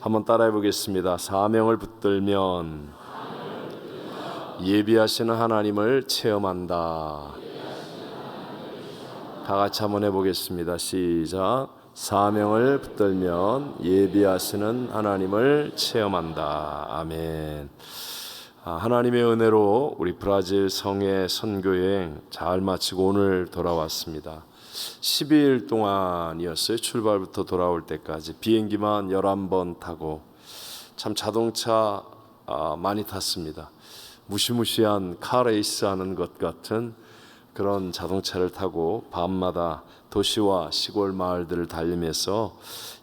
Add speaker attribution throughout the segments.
Speaker 1: 한번 따라해 보겠습니다. 사명을 붙들면 예비하시는 하나님을 체험한다. 다 같이 한번 해보겠습니다. 시작. 사명을 붙들면 예비하시는 하나님을 체험한다. 아멘. 하나님의 은혜로 우리 브라질 성회 선교여행 잘 마치고 오늘 돌아왔습니다. 12일 동안이었어요. 출발부터 돌아올 때까지 비행기만 11번 타고 참 자동차 많이 탔습니다. 무시무시한 카레이스 하는 것 같은 그런 자동차를 타고 밤마다 도시와 시골 마을들을 달리면서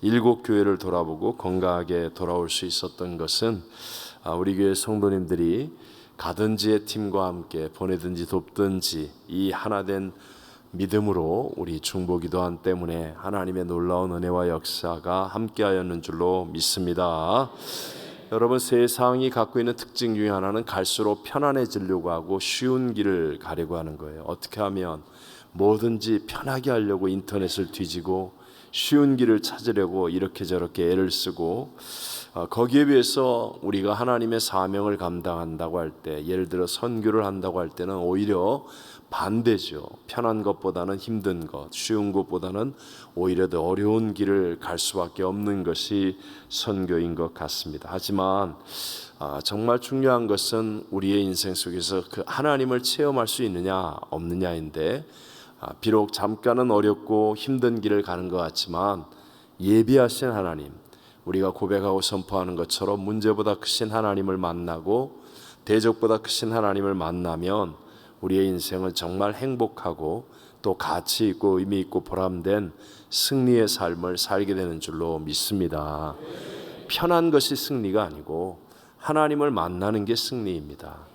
Speaker 1: 7교회를 돌아보고 건강하게 돌아올 수 있었던 것은 우리 교회 성도님들이 가든지의 팀과 함께 보내든지 돕든지 이 하나된 믿음으로 우리 중보기도한 때문에 하나님의 놀라운 은혜와 역사가 함께하였는 줄로 믿습니다. 여러분, 세상이 갖고 있는 특징 중에 하나는 갈수록 편안해지려고 하고 쉬운 길을 가려고 하는 거예요. 어떻게 하면 뭐든지 편하게 하려고 인터넷을 뒤지고 쉬운 길을 찾으려고 이렇게 저렇게 애를 쓰고 거기에 비해서 우리가 하나님의 사명을 감당한다고 할 때, 예를 들어 선교를 한다고 할 때는 오히려 반대죠. 편한 것보다는 힘든 것, 쉬운 것보다는 오히려 더 어려운 길을 갈 수밖에 없는 것이 선교인 것 같습니다. 하지만 정말 중요한 것은 우리의 인생 속에서 그 하나님을 체험할 수 있느냐 없느냐인데, 비록 잠깐은 어렵고 힘든 길을 가는 것 같지만 예비하신 하나님, 우리가 고백하고 선포하는 것처럼 문제보다 크신 하나님을 만나고 대적보다 크신 하나님을 만나면 우리의 인생은 정말 행복하고 또 가치 있고 의미 있고 보람된 승리의 삶을 살게 되는 줄로 믿습니다. 편한 것이 승리가 아니고 하나님을 만나는 게 승리입니다.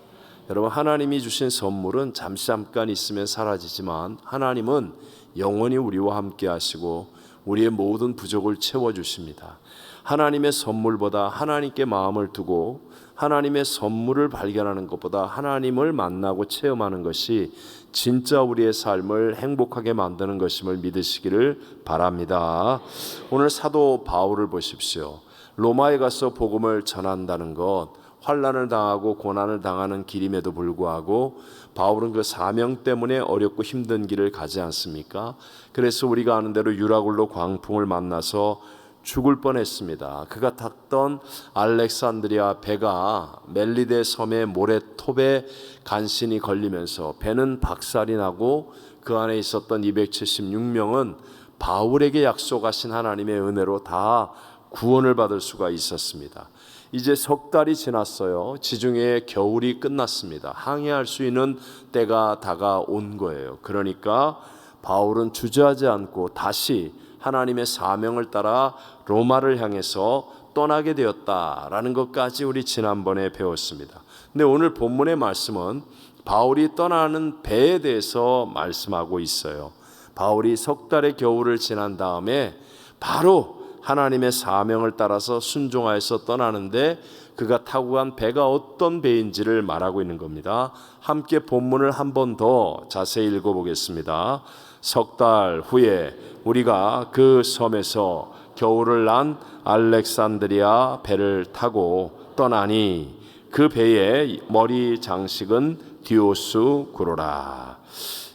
Speaker 1: 여러분, 하나님이 주신 선물은 잠깐 있으면 사라지지만 하나님은 영원히 우리와 함께 하시고 우리의 모든 부족을 채워주십니다. 하나님의 선물보다 하나님께 마음을 두고 하나님의 선물을 발견하는 것보다 하나님을 만나고 체험하는 것이 진짜 우리의 삶을 행복하게 만드는 것임을 믿으시기를 바랍니다. 오늘 사도 바울을 보십시오. 로마에 가서 복음을 전한다는 것, 환난을 당하고 고난을 당하는 길임에도 불구하고 바울은 그 사명 때문에 어렵고 힘든 길을 가지 않습니까? 그래서 우리가 아는 대로 유라굴로 광풍을 만나서 죽을 뻔했습니다. 그가 탔던 알렉산드리아 배가 멜리데 섬의 모래톱에 간신히 걸리면서 배는 박살이 나고 그 안에 있었던 276명은 바울에게 약속하신 하나님의 은혜로 다 구원을 받을 수가 있었습니다. 이제 석 달이 지났어요. 지중해의 겨울이 끝났습니다. 항해할 수 있는 때가 다가온 거예요. 그러니까 바울은 주저하지 않고 다시 하나님의 사명을 따라 로마를 향해서 떠나게 되었다라는 것까지 우리 지난번에 배웠습니다. 근데 오늘 본문의 말씀은 바울이 떠나는 배에 대해서 말씀하고 있어요. 바울이 석 달의 겨울을 지난 다음에 바로 하나님의 사명을 따라서 순종하여서 떠나는데 그가 타고 간 배가 어떤 배인지를 말하고 있는 겁니다. 함께 본문을 한 번 더 자세히 읽어보겠습니다. 석 달 후에 우리가 그 섬에서 겨울을 난 알렉산드리아 배를 타고 떠나니 그 배의 머리 장식은 디오스쿠로라.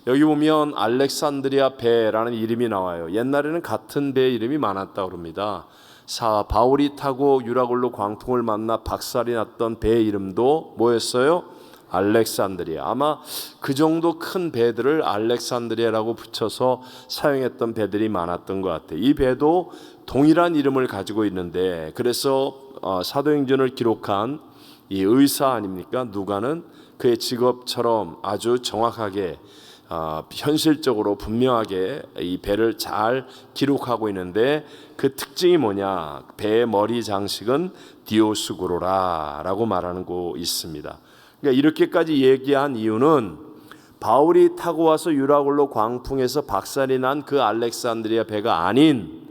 Speaker 1: 여기 보면 알렉산드리아 배라는 이름이 나와요. 옛날에는 같은 배 이름이 많았다고 합니다. 바울이 타고 유라굴로 광풍을 만나 박살이 났던 배 이름도 뭐였어요? 알렉산드리아. 아마 그 정도 큰 배들을 알렉산드리아라고 붙여서 사용했던 배들이 많았던 것 같아요. 이 배도 동일한 이름을 가지고 있는데, 그래서 사도행전을 기록한 이 의사 아닙니까? 누가는 그의 직업처럼 아주 정확하게 현실적으로 분명하게 이 배를 잘 기록하고 있는데, 그 특징이 뭐냐? 배의 머리 장식은 디오스구로라라고 말하는 거 있습니다. 그러니까 이렇게까지 얘기한 이유는 바울이 타고 와서 유라굴로 광풍에서 박살이 난 그 알렉산드리아 배가 아닌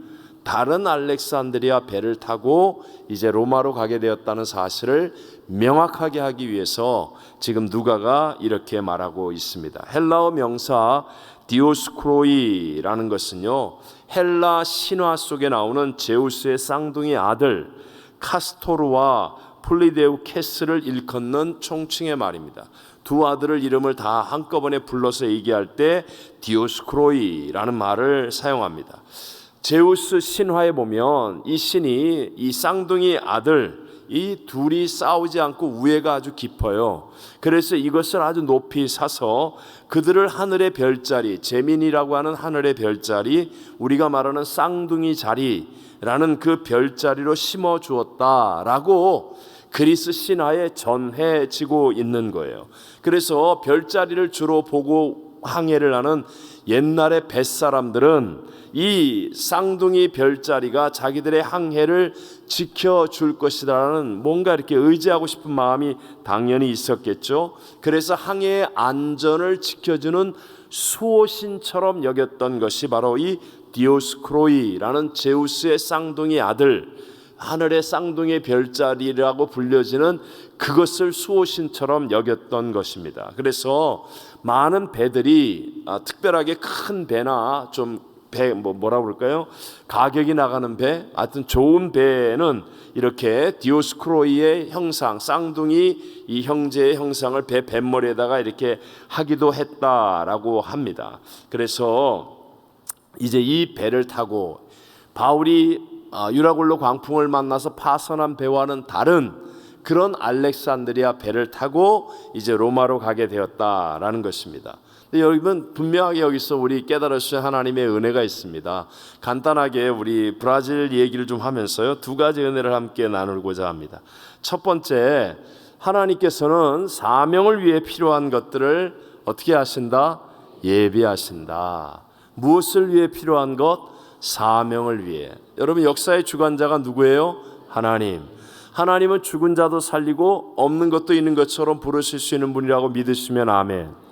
Speaker 1: 다른 알렉산드리아 배를 타고 이제 로마로 가게 되었다는 사실을 명확하게 하기 위해서 지금 누가가 이렇게 말하고 있습니다. 헬라어 명사 디오스쿠로이라는 것은요, 헬라 신화 속에 나오는 제우스의 쌍둥이 아들 카스토르와 폴리데우케스를 일컫는 총칭의 말입니다. 두 아들을 이름을 다 한꺼번에 불러서 얘기할 때 디오스코로이라는 말을 사용합니다. 제우스 신화에 보면 이 신이 이 쌍둥이 아들 이 둘이 싸우지 않고 우애가 아주 깊어요. 그래서 이것을 아주 높이 사서 그들을 하늘의 별자리, 제민이라고 하는 하늘의 별자리, 우리가 말하는 쌍둥이 자리라는 그 별자리로 심어 주었다라고 그리스 신화에 전해지고 있는 거예요. 그래서 별자리를 주로 보고 항해를 하는 옛날의 뱃사람들은 이 쌍둥이 별자리가 자기들의 항해를 지켜줄 것이라는 뭔가 이렇게 의지하고 싶은 마음이 당연히 있었겠죠. 그래서 항해의 안전을 지켜주는 수호신처럼 여겼던 것이 바로 이 디오스코로이라는 제우스의 쌍둥이 아들, 하늘의 쌍둥이 별자리라고 불려지는 그것을 수호신처럼 여겼던 것입니다. 그래서 많은 배들이 특별하게 큰 배나 좀 배 뭐라고 그럴까요? 가격이 나가는 배, 하여튼 좋은 배는 이렇게 디오스코로이의 형상, 쌍둥이 이 형제의 형상을 배 뱃머리에다가 이렇게 하기도 했다라고 합니다. 그래서 이제 이 배를 타고 바울이 유라굴로 광풍을 만나서 파선한 배와는 다른 그런 알렉산드리아 배를 타고 이제 로마로 가게 되었다라는 것입니다. 여러분 분명하게 여기서 우리 깨달으신 하나님의 은혜가 있습니다. 간단하게 우리 브라질 얘기를 좀 하면서요, 두 가지 은혜를 함께 나누고자 합니다. 첫 번째, 하나님께서는 사명을 위해 필요한 것들을 어떻게 하신다? 예비하신다. 무엇을 위해 필요한 것? 사명을 위해. 여러분 역사의 주관자가 누구예요? 하나님. 하나님은 죽은 자도 살리고 없는 것도 있는 것처럼 부르실 수 있는 분이라고 믿으시면 아멘.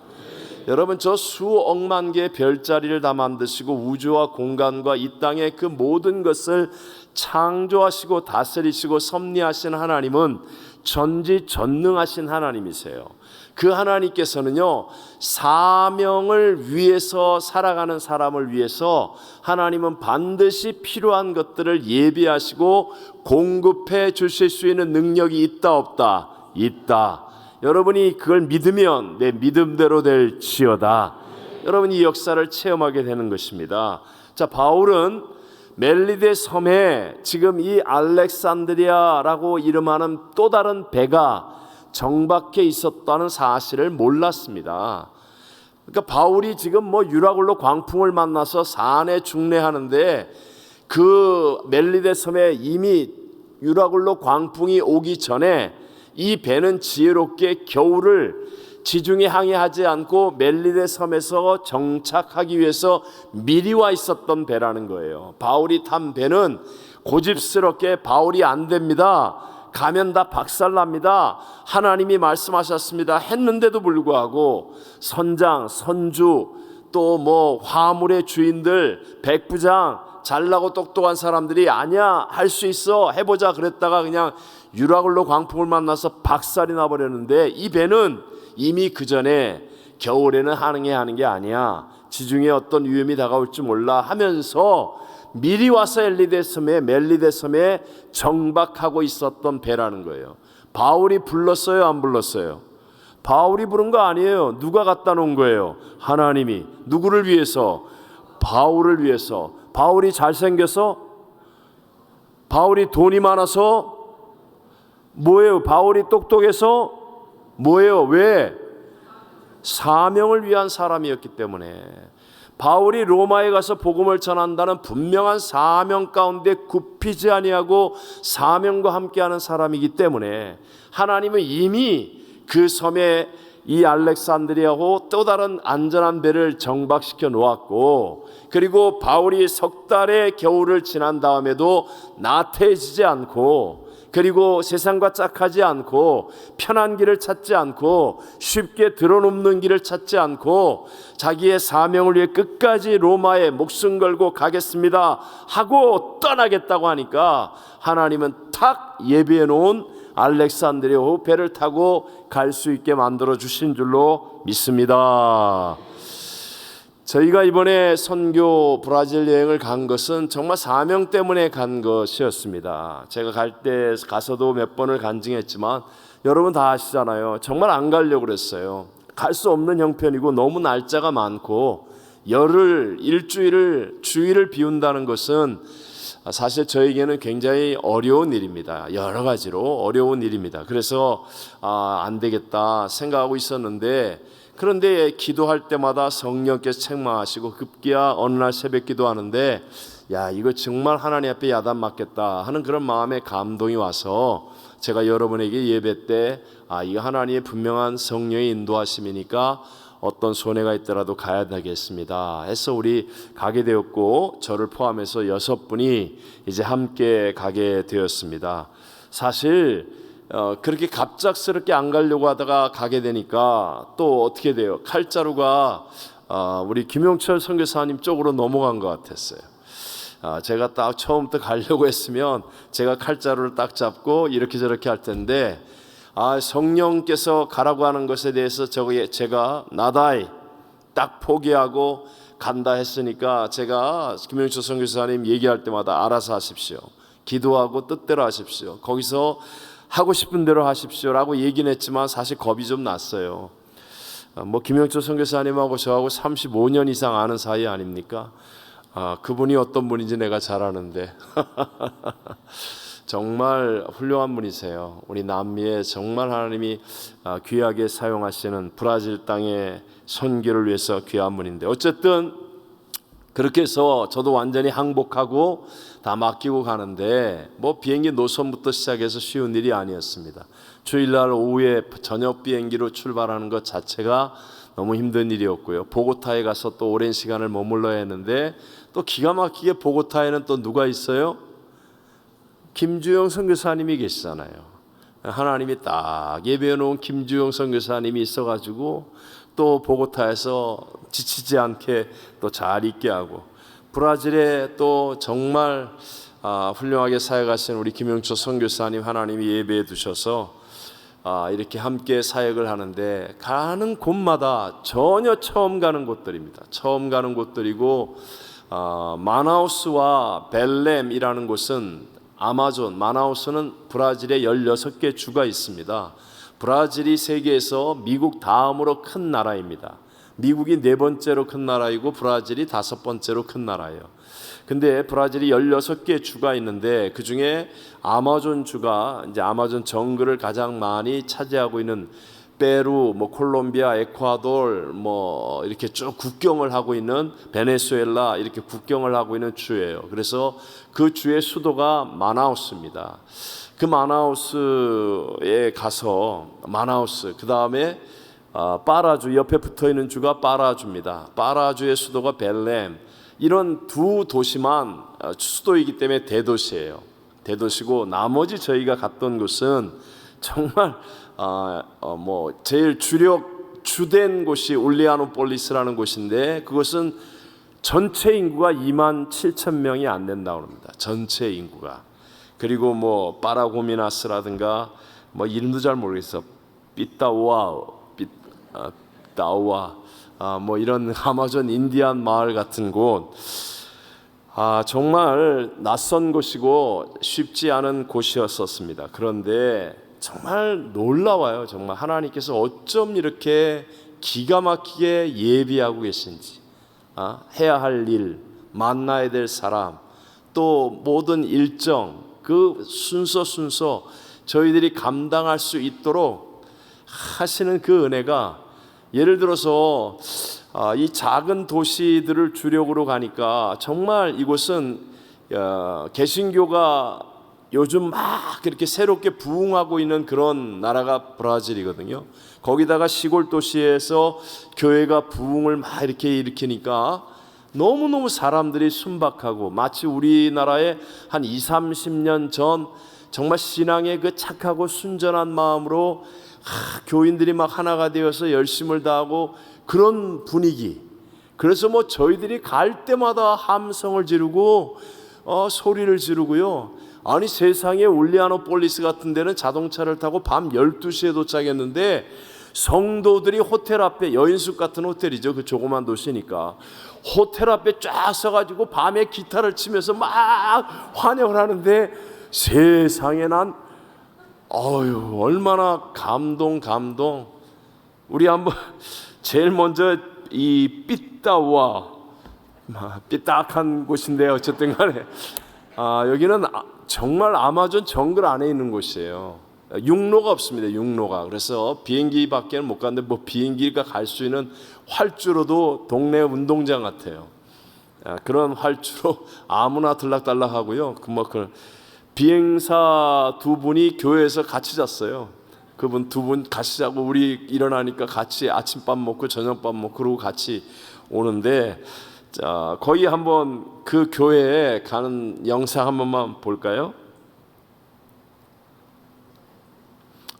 Speaker 1: 여러분 저 수억만 개의 별자리를 다 만드시고 우주와 공간과 이 땅의 그 모든 것을 창조하시고 다스리시고 섭리하신 하나님은 전지전능하신 하나님이세요. 그 하나님께서는요, 사명을 위해서 살아가는 사람을 위해서 하나님은 반드시 필요한 것들을 예비하시고 공급해 주실 수 있는 능력이 있다 없다? 있다. 여러분이 그걸 믿으면 내 믿음대로 될지어다. 여러분이 이 역사를 체험하게 되는 것입니다. 자, 바울은 멜리데 섬에 지금 이 알렉산드리아라고 이름하는 또 다른 배가 정박해 있었다는 사실을 몰랐습니다. 그러니까 바울이 지금 유라굴로 광풍을 만나서 산에 중례하는데 그 멜리데 섬에 이미 유라굴로 광풍이 오기 전에 이 배는 지혜롭게 겨울을 지중해 항해하지 않고 멜리데 섬에서 정착하기 위해서 미리 와 있었던 배라는 거예요. 바울이 탄 배는 고집스럽게 바울이 안 됩니다, 가면 다 박살납니다, 하나님이 말씀하셨습니다 했는데도 불구하고 선장, 선주, 또 화물의 주인들, 백부장, 잘나고 똑똑한 사람들이 아니야, 할 수 있어, 해보자 그랬다가 그냥 유라굴로 광풍을 만나서 박살이 나버렸는데, 이 배는 이미 그 전에 겨울에는 항해하는 게 아니야, 지중해 어떤 위험이 다가올지 몰라 하면서 미리 와서 멜리데 섬에 정박하고 있었던 배라는 거예요. 바울이 불렀어요, 안 불렀어요? 바울이 부른 거 아니에요. 누가 갖다 놓은 거예요? 하나님이. 누구를 위해서? 바울을 위해서. 바울이 잘생겨서? 바울이 돈이 많아서? 뭐예요? 바울이 똑똑해서? 뭐예요? 왜? 사명을 위한 사람이었기 때문에. 바울이 로마에 가서 복음을 전한다는 분명한 사명 가운데 굽히지 아니하고 사명과 함께하는 사람이기 때문에 하나님은 이미 그 섬에 이 알렉산드리아하고 또 다른 안전한 배를 정박시켜 놓았고, 그리고 바울이 석 달의 겨울을 지난 다음에도 나태해지지 않고, 그리고 세상과 짝하지 않고, 편한 길을 찾지 않고, 쉽게 드러눕는 길을 찾지 않고, 자기의 사명을 위해 끝까지 로마에 목숨 걸고 가겠습니다 하고 떠나겠다고 하니까 하나님은 탁 예비해 놓은 알렉산드리아 배를 타고 갈 수 있게 만들어 주신 줄로 믿습니다. 저희가 이번에 선교 브라질 여행을 간 것은 정말 사명 때문에 간 것이었습니다. 제가 가서도 몇 번을 간증했지만 여러분 다 아시잖아요. 정말 안 가려고 그랬어요. 갈 수 없는 형편이고 너무 날짜가 많고 일주일을 주일을 비운다는 것은 사실 저에게는 굉장히 어려운 일입니다. 여러 가지로 어려운 일입니다. 그래서 안 되겠다 생각하고 있었는데, 그런데 기도할 때마다 성령께서 책망하시고 급기야 어느 날 새벽 기도하는데 야, 이거 정말 하나님 앞에 야단 맞겠다 하는 그런 마음에 감동이 와서 제가 여러분에게 예배 때 이거 하나님의 분명한 성령의 인도하심이니까 어떤 손해가 있더라도 가야 되겠습니다 해서 우리 가게 되었고, 저를 포함해서 6분이 이제 함께 가게 되었습니다. 사실 그렇게 갑작스럽게 안 가려고 하다가 가게 되니까 또 어떻게 돼요? 칼자루가 우리 김용철 선교사님 쪽으로 넘어간 것 같았어요. 제가 딱 처음부터 가려고 했으면 제가 칼자루를 딱 잡고 이렇게 저렇게 할 텐데, 성령께서 가라고 하는 것에 대해서 제가 나다이 딱 포기하고 간다 했으니까, 제가 김용철 선교사님 얘기할 때마다 알아서 하십시오, 기도하고 뜻대로 하십시오, 거기서 하고 싶은 대로 하십시오라고 얘기는 했지만 사실 겁이 좀 났어요. 김영철 선교사님하고 저하고 35년 이상 아는 사이 아닙니까? 그분이 어떤 분인지 내가 잘 아는데 정말 훌륭한 분이세요. 우리 남미에 정말 하나님이 귀하게 사용하시는 브라질 땅의 선교를 위해서 귀한 분인데, 어쨌든 그렇게 해서 저도 완전히 항복하고 다 맡기고 가는데, 비행기 노선부터 시작해서 쉬운 일이 아니었습니다. 주일날 오후에 저녁 비행기로 출발하는 것 자체가 너무 힘든 일이었고요. 보고타에 가서 또 오랜 시간을 머물러야 했는데, 또 기가 막히게 보고타에는 또 누가 있어요? 김주영 선교사님이 계시잖아요. 하나님이 딱 예배해 놓은 김주영 선교사님이 있어가지고 또 보고타에서 지치지 않게 또 잘 있게 하고, 브라질에 또 정말 훌륭하게 사역하신 우리 김영철 선교사님 하나님이 예배해 두셔서 이렇게 함께 사역을 하는데, 가는 곳마다 전혀 처음 가는 곳들입니다. 처음 가는 곳들이고, 마나우스와 벨렘이라는 곳은 마나우스는 브라질에 16개 주가 있습니다. 브라질이 세계에서 미국 다음으로 큰 나라입니다. 미국이 4번째로 큰 나라이고 브라질이 5번째로 큰 나라예요. 근데 브라질이 16개 주가 있는데, 그 중에 아마존 주가 이제 아마존 정글을 가장 많이 차지하고 있는 페루, 콜롬비아, 에콰도르, 이렇게 쭉 국경을 하고 있는 베네수엘라, 이렇게 국경을 하고 있는 주예요. 그래서 그 주의 수도가 마나우스입니다. 그 마나우스에 가서 그 다음에 파라주 옆에 붙어 있는 주가 파라주입니다. 파라주의 수도가 벨렘. 이런 두 도시만 수도이기 때문에 대도시예요. 대도시고, 나머지 저희가 갔던 곳은 정말 제일 주된 곳이 울리아노폴리스라는 곳인데, 그것은 전체 인구가 27,000명이 안 된다고 합니다. 전체 인구가. 그리고 파라고미나스라든가 이름도 잘 모르겠어. 따우아 이런 아마존 인디안 마을 같은 곳, 정말 낯선 곳이고 쉽지 않은 곳이었었습니다. 그런데 정말 놀라워요. 정말 하나님께서 어쩜 이렇게 기가 막히게 예비하고 계신지, 해야 할 일, 만나야 될 사람, 또 모든 일정, 그 순서 저희들이 감당할 수 있도록 하시는 그 은혜가, 예를 들어서 이 작은 도시들을 주력으로 가니까 정말 이곳은 개신교가 요즘 막 그렇게 새롭게 부흥하고 있는 그런 나라가 브라질이거든요. 거기다가 시골 도시에서 교회가 부흥을 막 이렇게 일으키니까 너무너무 사람들이 순박하고, 마치 우리나라에 한 20-30년 전 정말 신앙의 그 착하고 순전한 마음으로 교인들이 막 하나가 되어서 열심을 다하고 그런 분위기. 그래서 저희들이 갈 때마다 함성을 지르고 소리를 지르고요. 아니, 세상에 울리아노폴리스 같은 데는 자동차를 타고 밤 12시에 도착했는데, 성도들이 호텔 앞에, 여인숙 같은 호텔이죠, 그 조그만 도시니까 호텔 앞에 쫙 서가지고 밤에 기타를 치면서 막 환영을 하는데, 세상에 난 얼마나 감동. 우리 한번 제일 먼저 이 삐딱한 곳인데, 어쨌든 간에 여기는 정말 아마존 정글 안에 있는 곳이에요. 육로가 없습니다. 육로가. 그래서 비행기밖에 못 가는데, 뭐 비행기가 갈 수 있는 활주로도 동네 운동장 같아요. 그런 활주로 아무나 들락달락하고요. 그 비행사 두 분이 교회에서 같이 잤어요. 그분 두 분 같이 자고, 우리 일어나니까 같이 아침밥 먹고 저녁밥 먹고 그러고 같이 오는데, 자, 거기 한번 그 교회에 가는 영상 한 번만 볼까요?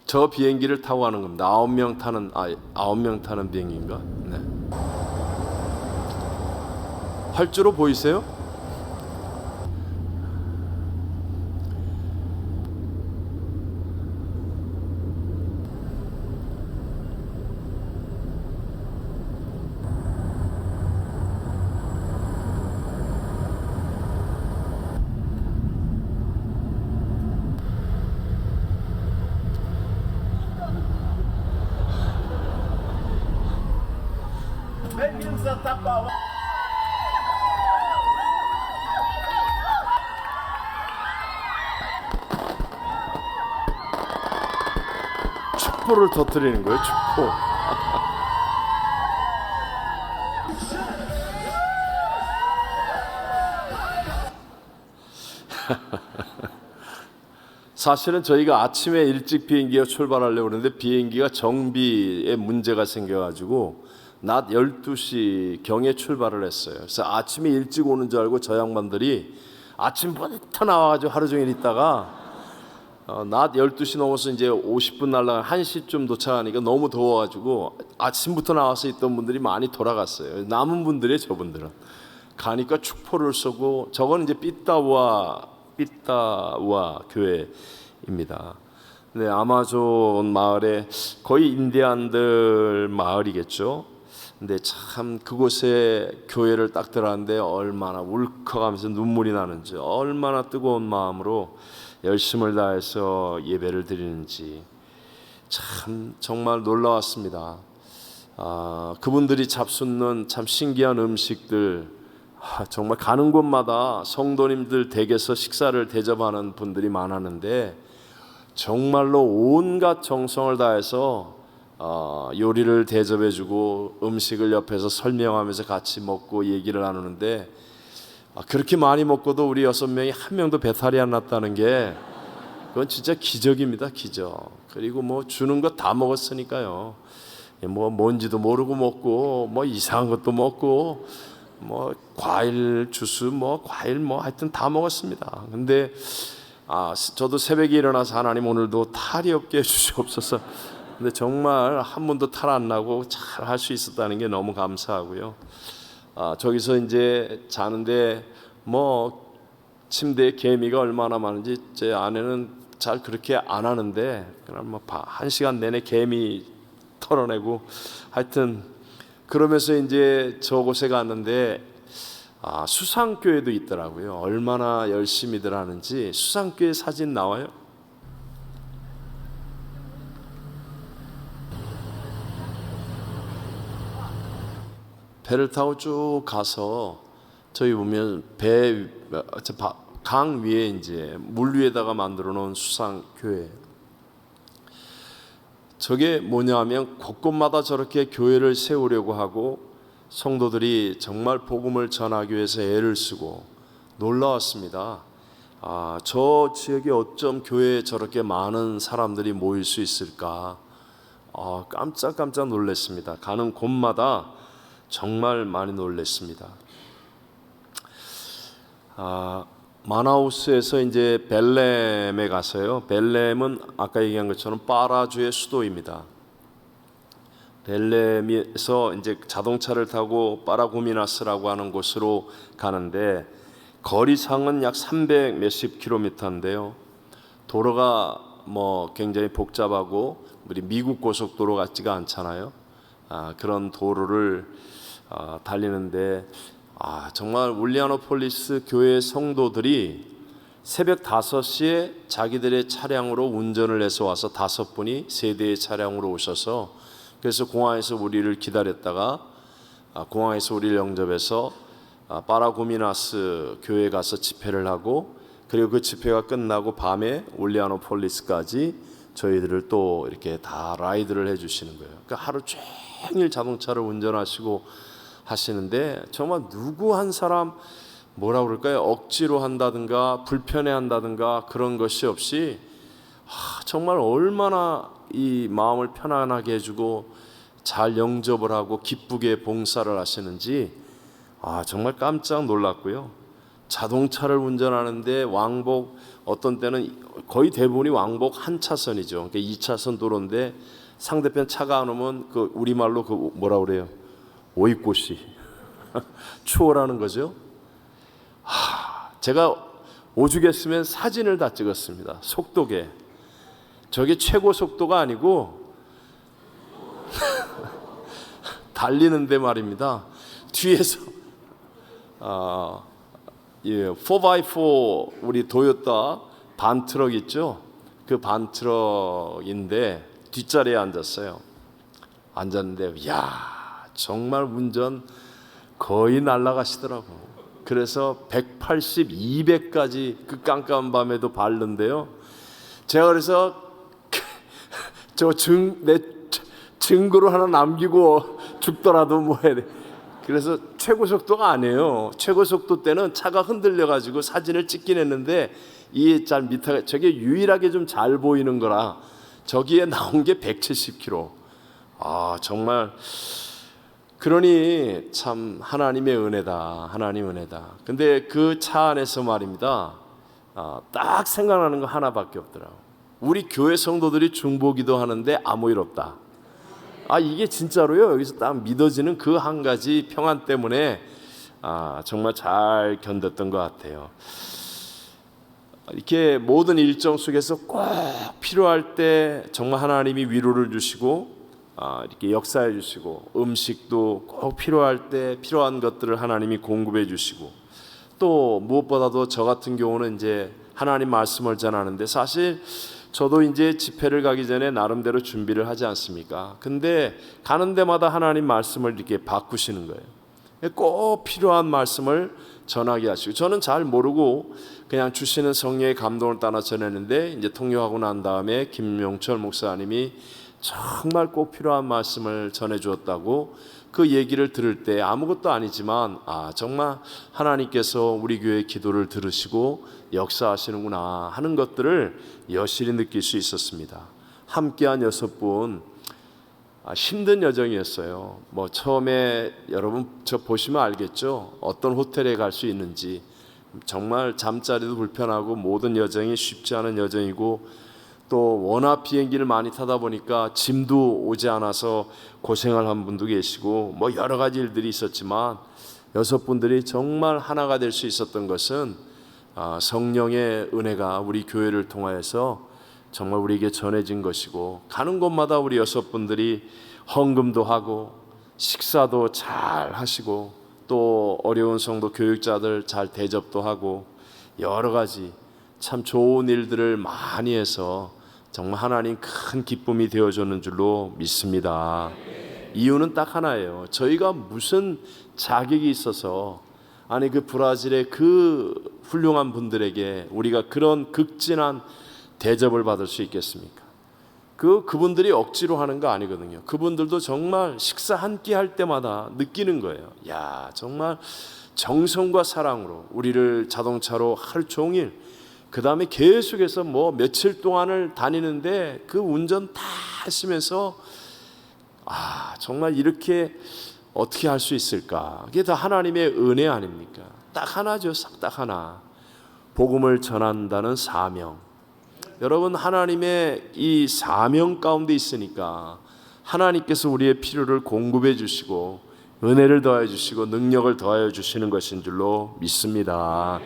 Speaker 1: 저 비행기를 타고 가는 겁니다. 9명 타는 비행기인가? 네. 활주로 보이세요? 축포를 터뜨리는 거예요. 축포. 사실은 저희가 아침에 일찍 비행기가 출발하려고 그러는데, 비행기가 정비에 문제가 생겨가지고 낮 12시 경에 출발을 했어요. 그래서 아침에 일찍 오는 줄 알고 저 양반들이 아침부터 나와가지고 하루 종일 있다가 낮 12시 넘어서 이제 50분 날라가 1시쯤 도착하니까 너무 더워가지고 아침부터 나와서 있던 분들이 많이 돌아갔어요. 남은 분들이, 저분들은 가니까 축포를 쏘고, 저건 이제 삐따우아 교회입니다. 네, 아마존 마을에 거의 인디안들 마을이겠죠. 근데 참 그곳에 교회를 딱 들어갔는데 얼마나 울컥하면서 눈물이 나는지, 얼마나 뜨거운 마음으로 열심을 다해서 예배를 드리는지 참 정말 놀라웠습니다. 그분들이 잡수는 참 신기한 음식들, 정말 가는 곳마다 성도님들 댁에서 식사를 대접하는 분들이 많았는데, 정말로 온갖 정성을 다해서 요리를 대접해주고 음식을 옆에서 설명하면서 같이 먹고 얘기를 나누는데, 그렇게 많이 먹고도 우리 6명이 한 명도 배탈이 안 났다는 게, 그건 진짜 기적입니다. 기적. 그리고 뭐 주는 거 다 먹었으니까요. 뭐 뭔지도 모르고 먹고, 뭐 이상한 것도 먹고, 뭐 과일 주스, 과일 하여튼 다 먹었습니다. 근데 저도 새벽에 일어나서, 하나님 오늘도 탈이 없게 해주시옵소서. 근데 정말 한 번도 탈 안 나고 잘 할 수 있었다는 게 너무 감사하고요. 저기서 이제 자는데 침대에 개미가 얼마나 많은지 제 아내는 잘 그렇게 안 하는데, 그냥 1시간 내내 개미 털어내고, 하여튼 그러면서 이제 저곳에 갔는데, 수상교회도 있더라고요. 얼마나 열심히들 하는지. 수상교회 사진 나와요? 배를 타고 쭉 가서 저희 보면 강 위에 이제 물 위에다가 만들어 놓은 수상교회. 저게 뭐냐면, 곳곳마다 저렇게 교회를 세우려고 하고 성도들이 정말 복음을 전하기 위해서 애를 쓰고, 놀라웠습니다. 저 지역에 어쩜 교회에 저렇게 많은 사람들이 모일 수 있을까? 깜짝 놀랐습니다. 가는 곳마다 정말 많이 놀랐습니다. 마나우스에서 이제 벨렘에 가서요. 벨렘은 아까 얘기한 것처럼 파라주의 수도입니다. 벨렘에서 이제 자동차를 타고 파라고미나스라고 하는 곳으로 가는데, 거리상은 약 300 몇십 킬로미터인데요. 도로가 뭐 굉장히 복잡하고 우리 미국 고속도로 같지가 않잖아요. 그런 도로를 달리는데 정말 울리아노폴리스 교회 성도들이 새벽 5시에 자기들의 차량으로 운전을 해서 와서 5분이 3대의 차량으로 오셔서 그래서 공항에서 우리를 기다렸다가 공항에서 우리를 영접해서 파라고미나스 교회에 가서 집회를 하고 그리고 그 집회가 끝나고 밤에 울리아노폴리스까지 저희들을 또 이렇게 다 라이드를 해주시는 거예요. 그러니까 하루 종일 자동차를 운전하시고 하시는데 정말 누구 한 사람 뭐라 그럴까요? 억지로 한다든가 불편해한다든가 그런 것이 없이 정말 얼마나 이 마음을 편안하게 해주고 잘 영접을 하고 기쁘게 봉사를 하시는지 정말 깜짝 놀랐고요. 자동차를 운전하는데 왕복 어떤 때는 거의 대부분이 왕복 한 차선이죠. 그러니까 2차선 도로인데 상대편 차가 안 오면 그 우리말로 그 뭐라 그래요? 오입고시 추월하는 거죠. 제가 오죽했으면 사진을 다 찍었습니다. 속도계. 저게 최고 속도가 아니고 달리는데 말입니다. 뒤에서 4x4 우리 도요타 반트럭 있죠? 그 반트럭인데 뒷자리에 앉았어요. 앉았는데 정말 운전 거의 날아가시더라고. 그래서 180, 200까지 그 깜깜한 밤에도 밟는데요. 제가 그래서 내 증거로 하나 남기고 죽더라도 뭐 해야 돼. 그래서 최고 속도가 아니에요. 최고 속도 때는 차가 흔들려 가지고 사진을 찍긴 했는데 이게 잘 밑에 저게 유일하게 좀 잘 보이는 거라 저기에 나온 게 170km. 정말 그러니 참 하나님의 은혜다. 하나님 은혜다. 근데 그 차 안에서 말입니다. 딱 생각나는 거 하나밖에 없더라고. 우리 교회 성도들이 중보기도 하는데 아무 일 없다. 이게 진짜로요. 여기서 딱 믿어지는 그 한 가지 평안 때문에 정말 잘 견뎠던 것 같아요. 이렇게 모든 일정 속에서 꼭 필요할 때 정말 하나님이 위로를 주시고 이렇게 역사해 주시고 음식도 꼭 필요할 때 필요한 것들을 하나님이 공급해 주시고 또 무엇보다도 저 같은 경우는 이제 하나님 말씀을 전하는데 사실 저도 이제 집회를 가기 전에 나름대로 준비를 하지 않습니까? 근데 가는 데마다 하나님 말씀을 이렇게 바꾸시는 거예요. 꼭 필요한 말씀을 전하게 하시고 저는 잘 모르고 그냥 주시는 성령의 감동을 따라 전했는데 이제 통역하고 난 다음에 김용철 목사님이 정말 꼭 필요한 말씀을 전해 주었다고 그 얘기를 들을 때 아무것도 아니지만 정말 하나님께서 우리 교회의 기도를 들으시고 역사하시는구나 하는 것들을 여실히 느낄 수 있었습니다. 함께한 6분 힘든 여정이었어요. 뭐 처음에 여러분 저 보시면 알겠죠. 어떤 호텔에 갈 수 있는지 정말 잠자리도 불편하고 모든 여정이 쉽지 않은 여정이고 또 워낙 비행기를 많이 타다 보니까 짐도 오지 않아서 고생을 한 분도 계시고 뭐 여러 가지 일들이 있었지만 6분들이 정말 하나가 될 수 있었던 것은 성령의 은혜가 우리 교회를 통하여서 정말 우리에게 전해진 것이고 가는 곳마다 우리 6분들이 헌금도 하고 식사도 잘 하시고 또 어려운 성도 교육자들 잘 대접도 하고 여러 가지 참 좋은 일들을 많이 해서 정말 하나님 큰 기쁨이 되어주는 줄로 믿습니다. 이유는 딱 하나예요. 저희가 무슨 자격이 있어서 그 브라질의 그 훌륭한 분들에게 우리가 그런 극진한 대접을 받을 수 있겠습니까? 그분들이 억지로 하는 거 아니거든요. 그분들도 정말 식사 한 끼 할 때마다 느끼는 거예요. 정말 정성과 사랑으로 우리를 자동차로 하루 종일 그 다음에 계속해서 뭐 며칠 동안을 다니는데 그 운전 다 했으면서 정말 이렇게 어떻게 할 수 있을까? 그게 다 하나님의 은혜 아닙니까? 딱 하나죠. 딱 하나. 복음을 전한다는 사명. 여러분 하나님의 이 사명 가운데 있으니까 하나님께서 우리의 필요를 공급해 주시고 은혜를 더해 주시고 능력을 더하여 주시는 것인 줄로 믿습니다.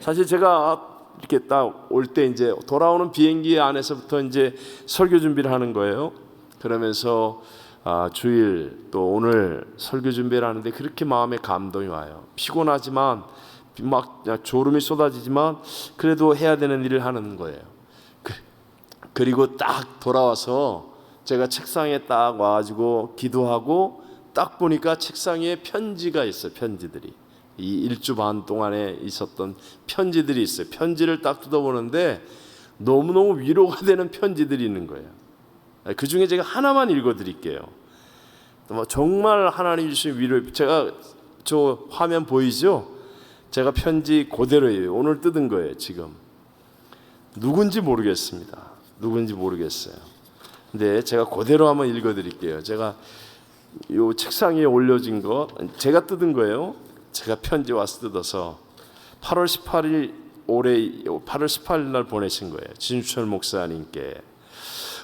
Speaker 1: 사실 제가 이렇게 딱 올 때 이제 돌아오는 비행기 안에서부터 이제 설교 준비를 하는 거예요. 그러면서 주일 또 오늘 설교 준비를 하는데 그렇게 마음에 감동이 와요. 피곤하지만 막 졸음이 쏟아지지만 그래도 해야 되는 일을 하는 거예요. 그리고 딱 돌아와서 제가 책상에 딱 와가지고 기도하고 딱 보니까 책상 위에 편지가 있어요. 편지들이 이 1주 반 동안에 있었던 편지들이 있어요. 편지를 딱 뜯어보는데 너무너무 위로가 되는 편지들이 있는 거예요. 그 중에 제가 하나만 읽어드릴게요. 정말 하나님 주신 위로. 제가 저 화면 보이죠? 제가 편지 그대로예요. 오늘 뜯은 거예요. 지금 누군지 모르겠습니다. 누군지 모르겠어요. 근데 제가 그대로 한번 읽어드릴게요. 제가 요 책상 위에 올려진 거 제가 뜯은 거예요. 제가 편지 와서 뜯어서 8월 18일 올해 8월 18일 날 보내신 거예요. 진수철 목사님께.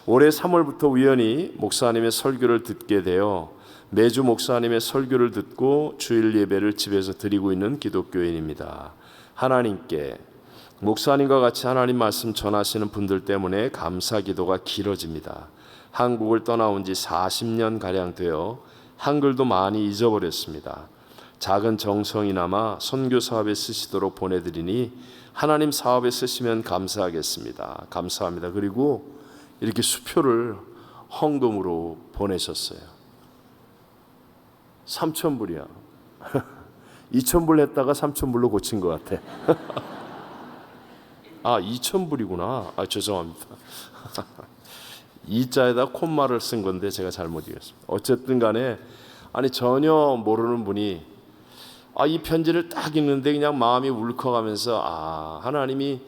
Speaker 1: 올해 3월부터 우연히 목사님의 설교를 듣게 되어 매주 목사님의 설교를 듣고 주일 예배를 집에서 드리고 있는 기독교인입니다. 하나님께 목사님과 같이 하나님 말씀 전하시는 분들 때문에 감사 기도가 길어집니다. 한국을 떠나온 지 40년 가량 되어 한글도 많이 잊어버렸습니다. 작은 정성이나마 선교 사업에 쓰시도록 보내드리니 하나님 사업에 쓰시면 감사하겠습니다. 감사합니다. 그리고 이렇게 수표를 헌금으로 보내셨어요. 3,000불이야. 2,000불 했다가 3,000불로 고친 것 같아. 2,000불이구나. 죄송합니다. 이자에다 콤마를 쓴 건데 제가 잘못 읽었습니다. 어쨌든 간에 전혀 모르는 분이 이 편지를 딱 읽는데 그냥 마음이 울컥하면서 하나님이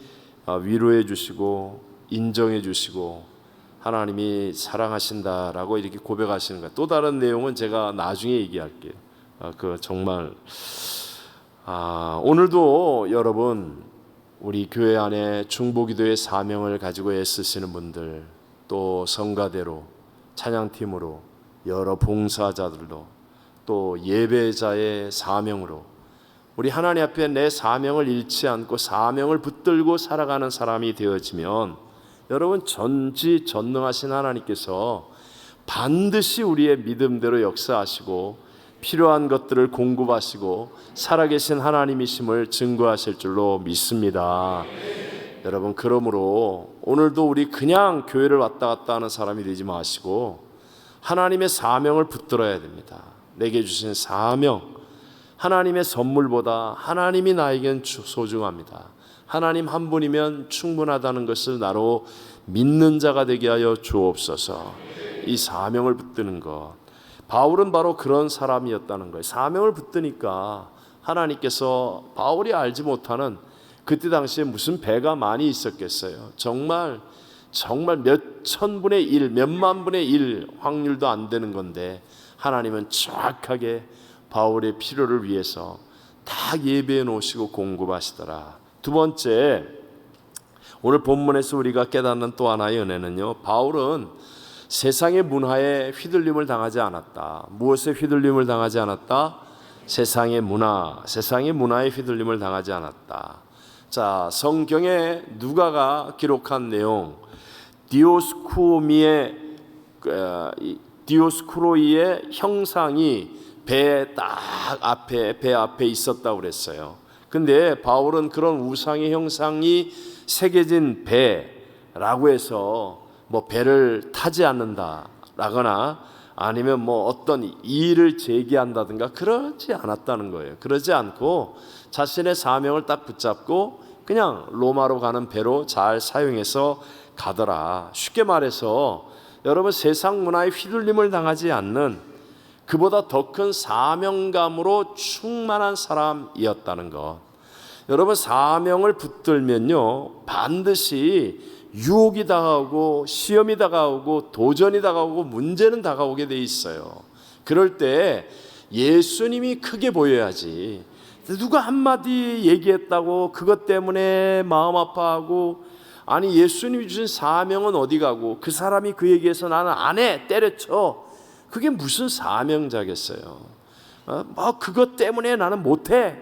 Speaker 1: 위로해 주시고 인정해 주시고 하나님이 사랑하신다라고 이렇게 고백하시는 거예요. 또 다른 내용은 제가 나중에 얘기할게요. 그 정말 오늘도 여러분 우리 교회 안에 중보기도의 사명을 가지고 애쓰시는 분들, 또 성가대로 찬양팀으로 여러 봉사자들로 또 예배자의 사명으로 우리 하나님 앞에 내 사명을 잃지 않고 사명을 붙들고 살아가는 사람이 되어지면 여러분 전지전능하신 하나님께서 반드시 우리의 믿음대로 역사하시고 필요한 것들을 공급하시고 살아계신 하나님이심을 증거하실 줄로 믿습니다. 여러분 그러므로 오늘도 우리 그냥 교회를 왔다 갔다 하는 사람이 되지 마시고 하나님의 사명을 붙들어야 됩니다. 내게 주신 사명, 하나님의 선물보다 하나님이 나에겐 소중합니다. 하나님 한 분이면 충분하다는 것을 나로 믿는 자가 되게 하여 주옵소서. 이 사명을 붙드는 것, 바울은 바로 그런 사람이었다는 거예요. 사명을 붙드니까 하나님께서 바울이 알지 못하는 그때 당시에 무슨 배가 많이 있었겠어요. 정말 몇 천분의 1, 몇만 분의 1 확률도 안 되는 건데 하나님은 정확하게 바울의 필요를 위해서 다 예배해 놓으시고 공급하시더라. 두 번째, 오늘 본문에서 우리가 깨닫는 또 하나의 은혜는요, 바울은 세상의 문화에 휘둘림을 당하지 않았다. 무엇에 휘둘림을 당하지 않았다? 세상의 문화에 휘둘림을 당하지 않았다. 자, 성경에 누가가 기록한 내용, 디오스쿠로이의 형상이 배 앞에 있었다고 그랬어요. 근데 바울은 그런 우상의 형상이 새겨진 배라고 해서 배를 타지 않는다라거나 아니면 어떤 이의를 제기한다든가 그러지 않았다는 거예요. 그러지 않고 자신의 사명을 딱 붙잡고 그냥 로마로 가는 배로 잘 사용해서 가더라. 쉽게 말해서 여러분 세상 문화에 휘둘림을 당하지 않는 그보다 더 큰 사명감으로 충만한 사람이었다는 것. 여러분 사명을 붙들면요 반드시 유혹이 다가오고 시험이 다가오고 도전이 다가오고 문제는 다가오게 돼 있어요. 그럴 때 예수님이 크게 보여야지. 누가 한마디 얘기했다고 그것 때문에 마음 아파하고, 아니 예수님이 주신 사명은 어디 가고 그 사람이 그 얘기해서 나는 안 해 때려쳐. 그게 무슨 사명자겠어요. 그것 때문에 나는 못해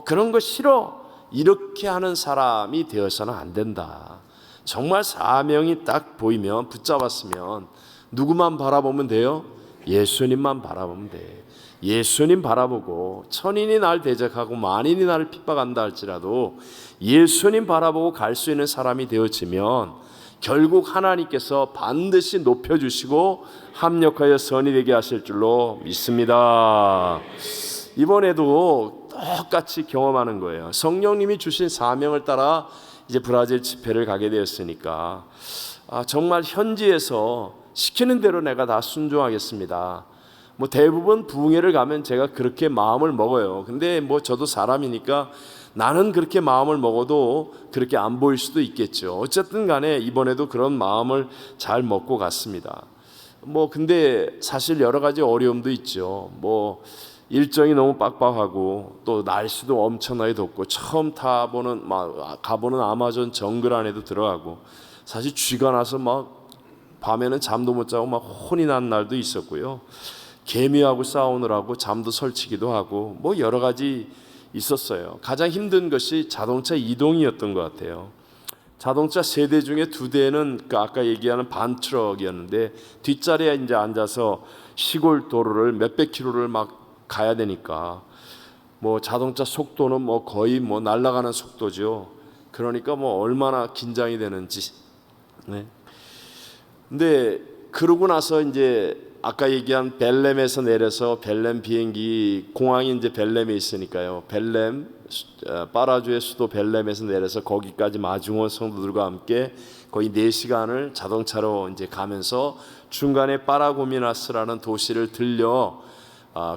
Speaker 1: 그런 거 싫어. 이렇게 하는 사람이 되어서는 안 된다. 정말 사명이 딱 보이면, 붙잡았으면 누구만 바라보면 돼요? 예수님만 바라보면 돼. 예수님 바라보고 천인이 날 대적하고 만인이 나를 핍박한다 할지라도 예수님 바라보고 갈 수 있는 사람이 되어지면 결국 하나님께서 반드시 높여주시고 합력하여 선이 되게 하실 줄로 믿습니다. 이번에도 똑같이 경험하는 거예요. 성령님이 주신 사명을 따라 이제 브라질 집회를 가게 되었으니까 정말 현지에서 시키는 대로 내가 다 순종하겠습니다. 뭐 대부분 부흥회를 가면 제가 그렇게 마음을 먹어요. 근데 뭐 저도 사람이니까 나는 그렇게 마음을 먹어도 그렇게 안 보일 수도 있겠죠. 어쨌든 간에 이번에도 그런 마음을 잘 먹고 갔습니다. 뭐 근데 사실 여러 가지 어려움도 있죠. 뭐 일정이 너무 빡빡하고 또 날씨도 엄청나게 덥고 처음 가보는 아마존 정글 안에도 들어가고 사실 쥐가 나서 막 밤에는 잠도 못 자고 막 혼이 난 날도 있었고요. 개미하고 싸우느라고 잠도 설치기도 하고 뭐 여러 가지 있었어요. 가장 힘든 것이 자동차 이동이었던 것 같아요. 자동차 3대 중에 2대는 아까 얘기하는 반트럭이었는데 뒷자리에 이제 앉아서 시골 도로를 몇백 킬로를 막 가야 되니까 뭐 자동차 속도는 뭐 거의 뭐 날아가는 속도죠. 그러니까 뭐 얼마나 긴장이 되는지. 네. 근데 그러고 나서 이제 아까 얘기한 벨렘에서 내려서 벨렘 비행기 공항이 이제 벨렘에 있으니까요. 벨렘 파라주의 수도 벨렘에서 내려서 거기까지 마중원 성도들과 함께 거의 4시간을 자동차로 이제 가면서 중간에 파라고미나스라는 도시를 들려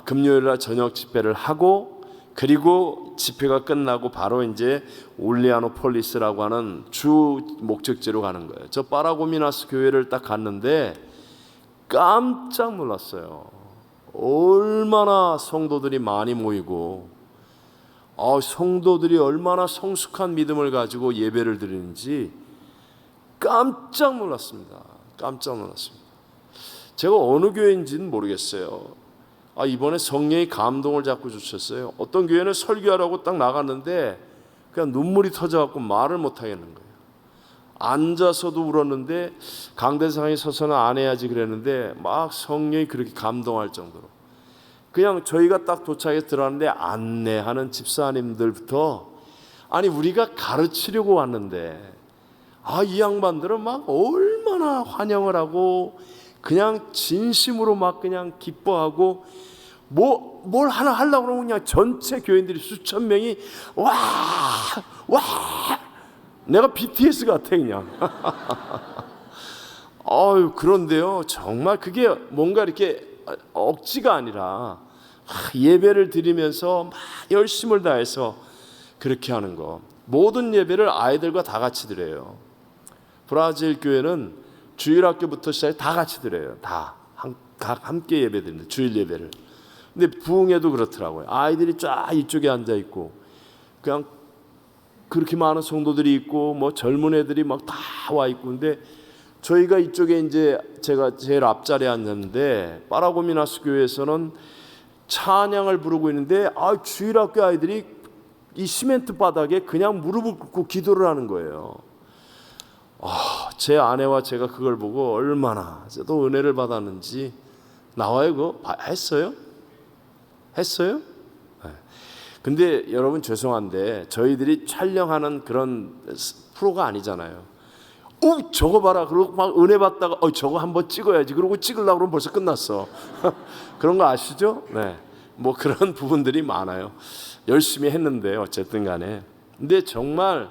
Speaker 1: 금요일날 저녁 집회를 하고 그리고 집회가 끝나고 바로 이제 올리아노폴리스라고 하는 주 목적지로 가는 거예요. 저 파라고미나스 교회를 딱 갔는데 깜짝 놀랐어요. 얼마나 성도들이 많이 모이고 성도들이 얼마나 성숙한 믿음을 가지고 예배를 드리는지 깜짝 놀랐습니다. 깜짝 놀랐습니다. 제가 어느 교회인지는 모르겠어요. 이번에 성령이 감동을 자꾸 주셨어요. 어떤 교회는 설교하라고 딱 나갔는데 그냥 눈물이 터져갖고 말을 못 하겠는 거예요. 앉아서도 울었는데 강대상에 서서는 안 해야지 그랬는데 막 성령이 그렇게 감동할 정도로 그냥 저희가 딱 도착해서 들어왔는데 안내하는 집사님들부터 아니 우리가 가르치려고 왔는데 이 양반들은 막 얼마나 환영을 하고 그냥 진심으로 막 그냥 기뻐하고 뭘 하나 하려고 그러면 그냥 전체 교인들이 수천 명이 와 내가 BTS 같아 그냥. 그런데요 정말 그게 뭔가 이렇게 억지가 아니라 예배를 드리면서 막 열심을 다해서 그렇게 하는 거. 모든 예배를 아이들과 다 같이 드려요. 브라질 교회는 주일학교부터 시작해 다 같이 드려요. 다 함께 예배 드립니다. 주일 예배를. 근데 부흥회도 그렇더라고요. 아이들이 쫙 이쪽에 앉아 있고 그냥 그렇게 많은 성도들이 있고 뭐 젊은 애들이 막 다 와 있고 근데 저희가 이쪽에 이제 제가 제일 앞자리에 앉았는데 파라고미나스 교회에서는 찬양을 부르고 있는데 주일학교 아이들이 이 시멘트 바닥에 그냥 무릎을 꿇고 기도를 하는 거예요. 제 아내와 제가 그걸 보고 얼마나 또 은혜를 받았는지. 나와요 그거? 했어요? 네. 근데 여러분 죄송한데 저희들이 촬영하는 그런 프로가 아니잖아요. 저거 봐라 그러고 막 은혜 받다가 저거 한번 찍어야지 그러고 찍으려고 그러면 벌써 끝났어. 그런 거 아시죠? 네. 뭐 그런 부분들이 많아요. 열심히 했는데 어쨌든 간에 근데 정말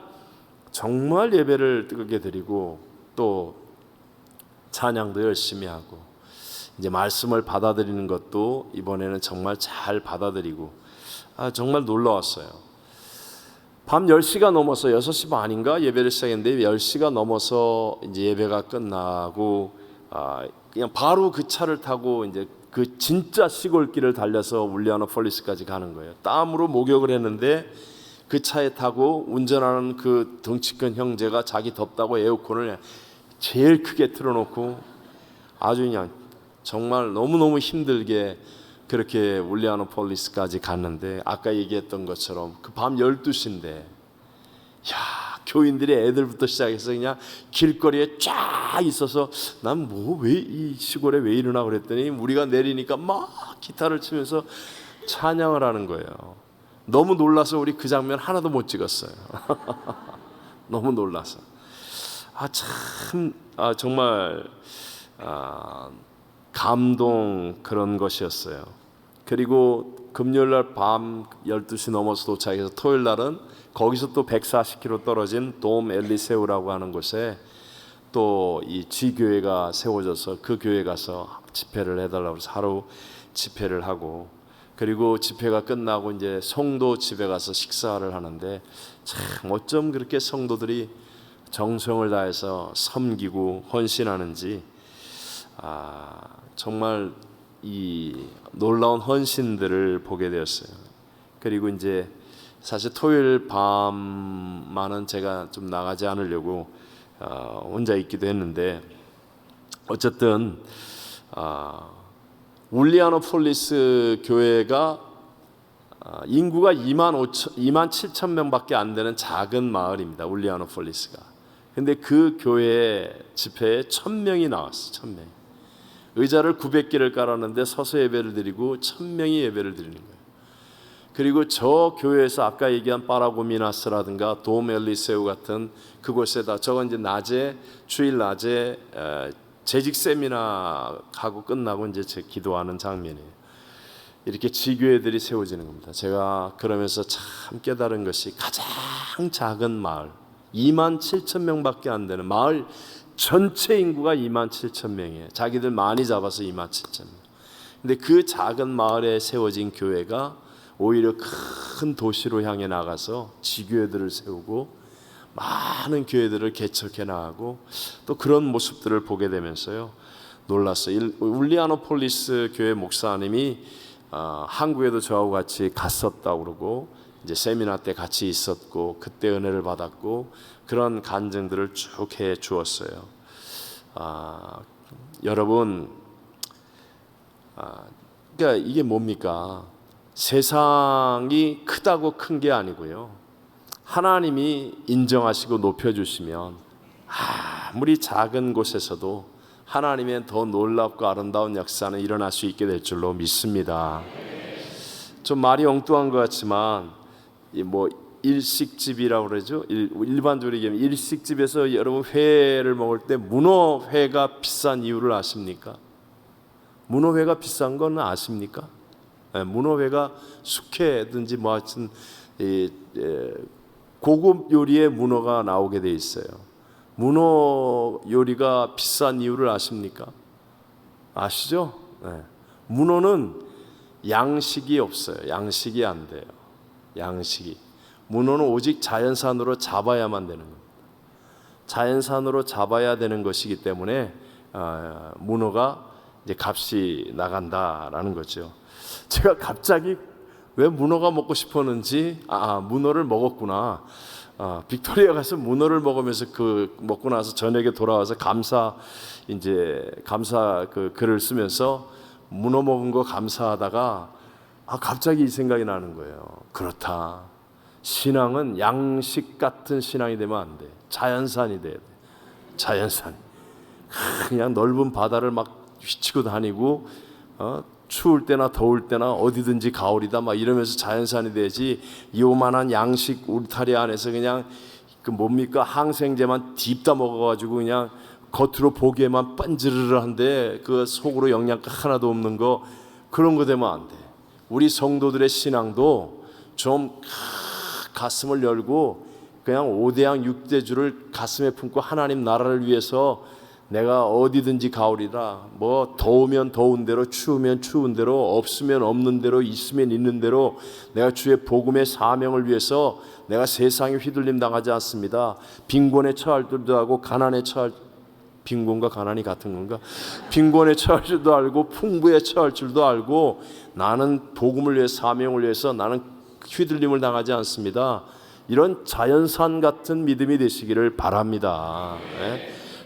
Speaker 1: 예배를 뜨겁게 드리고 또 찬양도 열심히 하고 이제 말씀을 받아들이는 것도 이번에는 정말 잘 받아들이고 정말 놀라웠어요. 밤 10시가 넘어서 6시 반인가 예배를 시작했는데 10시가 넘어서 이제 예배가 끝나고 그냥 바로 그 차를 타고 이제 그 진짜 시골길을 달려서 올리아노폴리스까지 가는 거예요. 땀으로 목욕을 했는데 그 차에 타고 운전하는 그 덩치 큰 형제가 자기 덥다고 에어컨을 제일 크게 틀어놓고 아주 그냥 정말 너무너무 힘들게 그렇게 올리아노폴리스까지 갔는데 아까 얘기했던 것처럼 그 밤 12시인데 교인들이 애들부터 시작해서 그냥 길거리에 쫙 있어서 난 뭐 왜 이 시골에 왜 이러나 그랬더니 우리가 내리니까 막 기타를 치면서 찬양을 하는 거예요. 너무 놀라서 우리 그 장면 하나도 못 찍었어요. 너무 놀라서. 정말 감동 그런 것이었어요. 그리고 금요일날 밤 12시 넘어서 도착해서 토요일날은 거기서 또 140km 떨어진 돔 엘리세우라고 하는 곳에 또 이 지교회가 세워져서 그 교회 가서 집회를 해달라고 해서 하루 집회를 하고, 그리고 집회가 끝나고 이제 성도 집에 가서 식사를 하는데 참 어쩜 그렇게 성도들이 정성을 다해서 섬기고 헌신하는지 정말 이 놀라운 헌신들을 보게 되었어요. 그리고 이제 사실 토요일 밤만은 제가 좀 나가지 않으려고 혼자 있기도 했는데, 어쨌든 울리아노폴리스 교회가 인구가 2만 7천 명밖에 안 되는 작은 마을입니다. 울리아노폴리스가. 근데 그 교회 집회에 1,000명이 나왔어요. 1,000명. 의자를 900개를 깔았는데 서서 예배를 드리고 1,000명이 예배를 드리는 거예요. 그리고 저 교회에서 아까 얘기한 파라고미나스라든가 돔 엘리세우 같은 그곳에다, 저건 이제 낮에, 주일 낮에 재직 세미나 하고 끝나고 이제 제 기도하는 장면이에요. 이렇게 지교회들이 세워지는 겁니다. 제가 그러면서 참 깨달은 것이, 가장 작은 마을, 2만 7천 명밖에 안 되는 마을 전체 인구가 2만 7천 명이에요. 자기들 많이 잡아서 2만 7천 명. 근데 그 작은 마을에 세워진 교회가 오히려 큰 도시로 향해 나가서 지교회들을 세우고 많은 교회들을 개척해 나가고, 또 그런 모습들을 보게 되면서요 놀랐어요. 울리아노폴리스 교회 목사님이 한국에도 저하고 같이 갔었다고 그러고, 이제 세미나 때 같이 있었고 그때 은혜를 받았고, 그런 간증들을 쭉 해 주었어요. 여러분, 그러니까 이게 뭡니까? 세상이 크다고 큰 게 아니고요, 하나님이 인정하시고 높여주시면 아무리 작은 곳에서도 하나님의 더 놀랍고 아름다운 역사는 일어날 수 있게 될 줄로 믿습니다. 좀 말이 엉뚱한 것 같지만 뭐 일식집이라고 그러죠. 일반적으로 얘기하면 일식집에서 여러분 회를 먹을 때 문어회가 비싼 이유를 아십니까? 문어회가 비싼 건 아십니까? 문어회가 숙회든지 뭐 하여튼 고급 요리에 문어가 나오게 돼 있어요. 문어 요리가 비싼 이유를 아십니까? 아시죠? 문어는 양식이 없어요. 양식이 안 돼요. 양식이. 문어는 오직 자연산으로 잡아야만 되는 겁니다. 자연산으로 잡아야 되는 것이기 때문에 문어가 이제 값이 나간다라는 거죠. 제가 갑자기 왜 문어가 먹고 싶었는지, 문어를 먹었구나. 빅토리아 가서 문어를 먹으면서 그 먹고 나서 저녁에 돌아와서 감사 그 글을 쓰면서 문어 먹은 거 감사하다가 갑자기 이 생각이 나는 거예요. 그렇다. 신앙은 양식 같은 신앙이 되면 안 돼. 자연산이 돼야 돼. 자연산. 그냥 넓은 바다를 막 휘치고 다니고 추울 때나 더울 때나 어디든지 가을이다 막 이러면서 자연산이 되지, 요만한 양식 울타리 안에서 그냥 그 뭡니까 항생제만 딥다 먹어가지고 그냥 겉으로 보기에만 빤지르르한데 그 속으로 영양가 하나도 없는 거, 그런 거 되면 안 돼. 우리 성도들의 신앙도 좀 가슴을 열고 그냥 5대양 6대주를 가슴에 품고 하나님 나라를 위해서 내가 어디든지 가오리라, 뭐 더우면 더운 대로, 추우면 추운 대로, 없으면 없는 대로, 있으면 있는 대로 내가 주의 복음의 사명을 위해서 내가 세상에 휘둘림 당하지 않습니다. 빈곤에 처할 줄도 알고 가난에 처할, 빈곤과 가난이 같은 건가? 빈곤에 처할 줄도 알고 풍부에 처할 줄도 알고 나는 복음을 위해 사명을 위해서 나는 휘둘림을 당하지 않습니다. 이런 자연산 같은 믿음이 되시기를 바랍니다.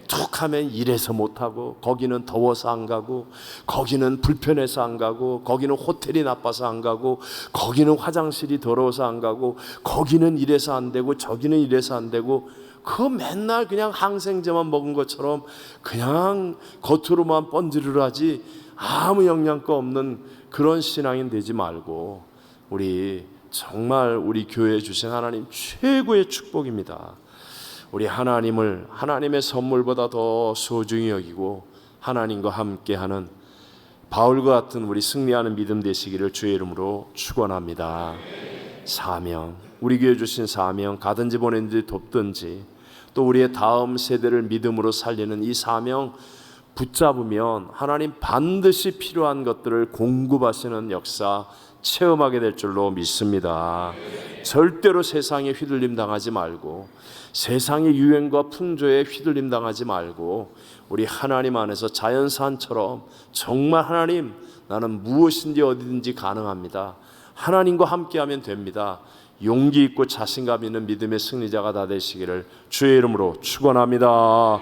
Speaker 1: 툭 하면 일해서 못하고, 거기는 더워서 안 가고, 거기는 불편해서 안 가고, 거기는 호텔이 나빠서 안 가고, 거기는 화장실이 더러워서 안 가고, 거기는 이래서 안 되고, 저기는 이래서 안 되고, 그거 맨날 그냥 항생제만 먹은 것처럼 그냥 겉으로만 번지르르하지 아무 영양가 없는 그런 신앙이 되지 말고, 우리 정말 우리 교회에 주신 하나님 최고의 축복입니다. 우리 하나님을 하나님의 선물보다 더 소중히 여기고 하나님과 함께하는 바울과 같은 우리 승리하는 믿음 되시기를 주의 이름으로 축원합니다. 사명, 우리 교회 주신 사명, 가든지 보낸지 돕든지 또 우리의 다음 세대를 믿음으로 살리는 이 사명 붙잡으면 하나님 반드시 필요한 것들을 공급하시는 역사 체험하게 될 줄로 믿습니다. 절대로 세상에 휘둘림 당하지 말고, 세상의 유행과 풍조에 휘둘림 당하지 말고, 우리 하나님 안에서 자연산처럼 정말 하나님, 나는 무엇인지 어디든지 가능합니다, 하나님과 함께하면 됩니다, 용기 있고 자신감 있는 믿음의 승리자가 다 되시기를 주의 이름으로 축원합니다.